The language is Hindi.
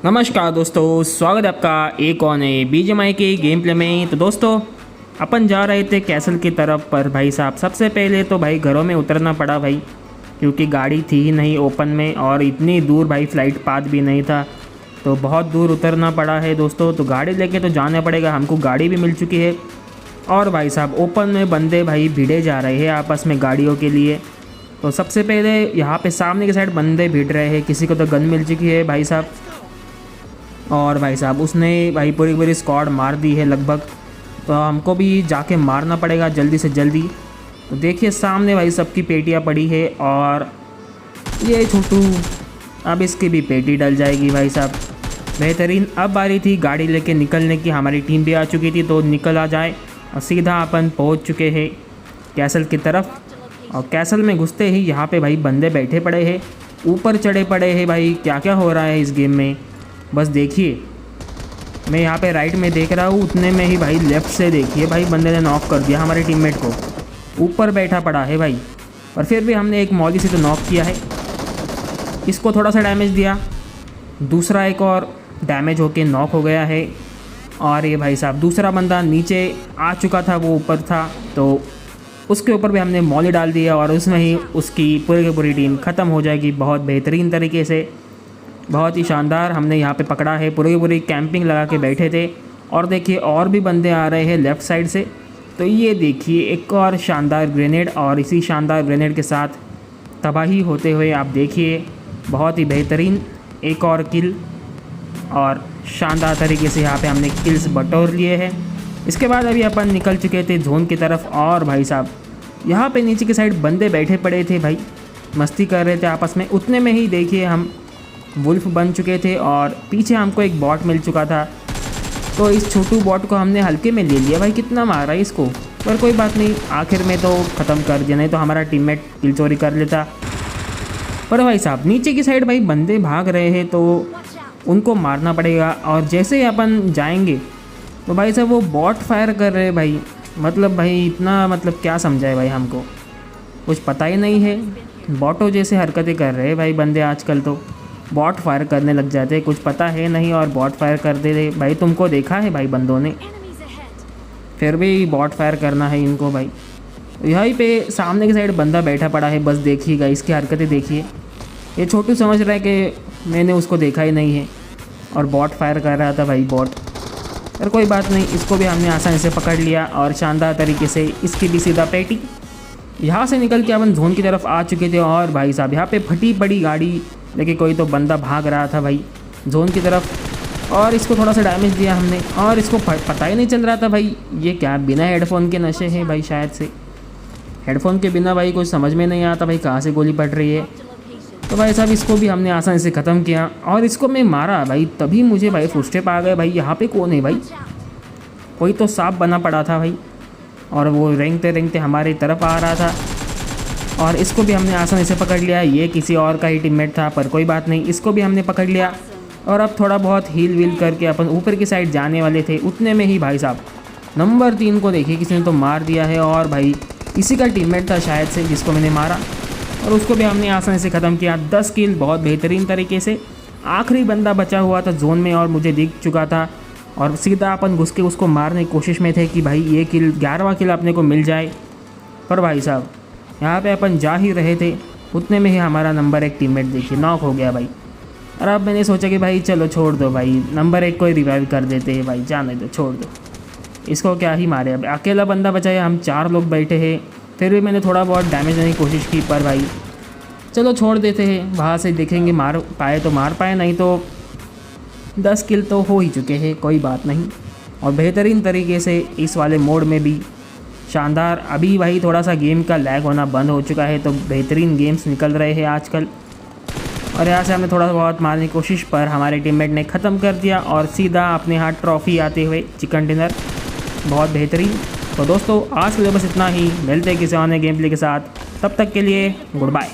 नमस्कार दोस्तों, स्वागत है आपका एक और नए बीजीएमआई के गेम प्ले में। तो दोस्तों अपन जा रहे थे कैसल की तरफ, पर भाई साहब सबसे पहले तो भाई घरों में उतरना पड़ा भाई, क्योंकि गाड़ी थी ही नहीं ओपन में और इतनी दूर भाई फ्लाइट पाथ भी नहीं था, तो बहुत दूर उतरना पड़ा है दोस्तों। तो गाड़ी लेके तो जाना पड़ेगा, हमको गाड़ी भी मिल चुकी है। और भाई साहब ओपन में बंदे भाई भिड़े जा रहे हैं आपस में गाड़ियों के लिए। तो सबसे पहले यहाँ पे सामने की साइड बंदे भिड़ रहे हैं, किसी को तो गन मिल चुकी है भाई साहब। और भाई साहब उसने भाई पूरी पूरी स्क्वाड मार दी है लगभग, तो हमको भी जाके मारना पड़ेगा जल्दी से जल्दी। तो देखिए सामने भाई सबकी पेटियाँ पड़ी है और ये छोटू अब इसकी भी पेटी डल जाएगी भाई साहब। बेहतरीन। अब बारी थी गाड़ी लेके निकलने की, हमारी टीम भी आ चुकी थी, तो निकल आ जाए। और सीधा अपन पहुंच चुके हैं कैसल की तरफ। और कैसल में घुसते ही यहाँ पे भाई बंदे बैठे पड़े हैं, ऊपर चढ़े पड़े हैं भाई। क्या क्या हो रहा है इस गेम में बस देखिए। मैं यहाँ पे राइट में देख रहा हूँ, उतने में ही भाई लेफ़्ट से देखिए भाई बंदे ने नॉक कर दिया हमारे टीममेट को, ऊपर बैठा पड़ा है भाई। और फिर भी हमने एक मौली से तो नॉक किया है, इसको थोड़ा सा डैमेज दिया, दूसरा एक और डैमेज होके नॉक हो गया है। और ये भाई साहब दूसरा बंदा नीचे आ चुका था, वो ऊपर था, तो उसके ऊपर भी हमने मौली डाल दिया और उसमें ही उसकी पूरी की पूरी टीम ख़त्म हो जाएगी बहुत बेहतरीन तरीके से। बहुत ही शानदार हमने यहाँ पे पकड़ा है, पूरी की पूरी कैंपिंग लगा के बैठे थे। और देखिए और भी बंदे आ रहे हैं लेफ़्ट साइड से। तो ये देखिए एक और शानदार ग्रेनेड, और इसी शानदार ग्रेनेड के साथ तबाही होते हुए आप देखिए बहुत ही बेहतरीन एक और किल। और शानदार तरीके से यहाँ पे हमने किल्स बटोर लिए हैं। इसके बाद अभी अपन निकल चुके थे जोन की तरफ। और भाई साहब यहाँ पे नीचे की साइड बंदे बैठे पड़े थे भाई, मस्ती कर रहे थे आपस में। उतने में ही देखिए हम वुल्फ बन चुके थे और पीछे हमको एक बॉट मिल चुका था। तो इस छोटू बॉट को हमने हल्के में ले लिया भाई, कितना मारा है इसको, पर कोई बात नहीं, आखिर में तो ख़त्म कर दिया, नहीं तो हमारा टीममेट किल चोरी कर लेता। पर भाई साहब नीचे की साइड भाई बंदे भाग रहे हैं, तो उनको मारना पड़ेगा। और जैसे ही अपन जाएंगे तो भाई साहब वो बॉट फायर कर रहे हैं भाई। मतलब भाई इतना मतलब क्या समझाए भाई, हमको कुछ पता ही नहीं है। बॉटों जैसे हरकतें कर रहे हैं भाई बंदे आजकल, तो बॉट फायर करने लग जाते हैं, कुछ पता है नहीं और बॉट फायर कर दे रहे भाई। तुमको देखा है भाई बंदों ने, फिर भी बॉट फायर करना है इनको भाई। यहीं पे सामने की साइड बंदा बैठा पड़ा है, बस देखिएगा इसकी हरकतें देखिए। ये छोटू समझ रहा है कि मैंने उसको देखा ही नहीं है और बॉट फायर कर रहा था भाई बॉट। पर कोई बात नहीं, इसको भी हमने आसानी से पकड़ लिया और शानदार तरीके से इसकी भी सीधा पेटी। यहाँ से निकल के अपन जोन की तरफ आ चुके थे। और भाई साहब यहाँ पे फटी पड़ी गाड़ी लेके कोई तो बंदा भाग रहा था भाई जोन की तरफ, और इसको थोड़ा सा डैमेज दिया हमने। और इसको पता ही नहीं चल रहा था भाई ये क्या बिना हेडफोन के नशे हैं भाई, शायद से हेडफोन के बिना भाई कुछ समझ में नहीं आता भाई कहाँ से गोली पड़ रही है। तो भाई साहब इसको भी हमने आसानी से ख़त्म किया और इसको मैं मारा भाई, तभी मुझे भाई फुटस्टेप आ गए भाई। यहाँ पे कौन है भाई, कोई तो सांप बना पड़ा था भाई, और वो रेंगते रेंगते हमारी तरफ आ रहा था। और इसको भी हमने आसानी से पकड़ लिया। ये किसी और का ही टीममेट था, पर कोई बात नहीं, इसको भी हमने पकड़ लिया। और अब थोड़ा बहुत हील वील करके अपन ऊपर की साइड जाने वाले थे, उतने में ही भाई साहब नंबर 3 को देखिए किसी ने तो मार दिया है। और भाई इसी का टीममेट था शायद से जिसको मैंने मारा, और उसको भी हमने आसानी से ख़त्म किया। 10 किल बहुत बेहतरीन तरीके से। आखिरी बंदा बचा हुआ था जोन में और मुझे दिख चुका था, और सीधा अपन घुस के उसको मारने की कोशिश में थे कि भाई ये किल 11वां किल अपने को मिल जाए। पर भाई साहब यहाँ पे अपन जा ही रहे थे, उतने में ही हमारा नंबर 1 टीममेट देखिए नॉक हो गया भाई। और अब मैंने सोचा कि भाई चलो छोड़ दो भाई, नंबर 1 को ही रिवाइव कर देते हैं भाई, जाने दो, छोड़ दो, इसको क्या ही मारे। अब अकेला बंदा बचा है, हम 4 लोग बैठे हैं, फिर भी मैंने थोड़ा बहुत डैमेज देने की कोशिश की, पर भाई चलो छोड़ देते हैं, वहाँ से देखेंगे, मार पाए तो मार पाए, नहीं तो 10 किल तो हो ही चुके हैं, कोई बात नहीं। और बेहतरीन तरीके से इस वाले मोड में भी शानदार। अभी भाई थोड़ा सा गेम का लैग होना बंद हो चुका है, तो बेहतरीन गेम्स निकल रहे हैं आजकल। और यहाँ से हमने थोड़ा बहुत मारने की कोशिश, पर हमारे टीममेट ने ख़त्म कर दिया और सीधा अपने हाथ ट्रॉफ़ी आते हुए चिकन डिनर, बहुत बेहतरीन। तो दोस्तों आज के लिए बस इतना ही, मिलते हैं किसी अन्य गेम प्ले के साथ, तब तक के लिए गुड बाय।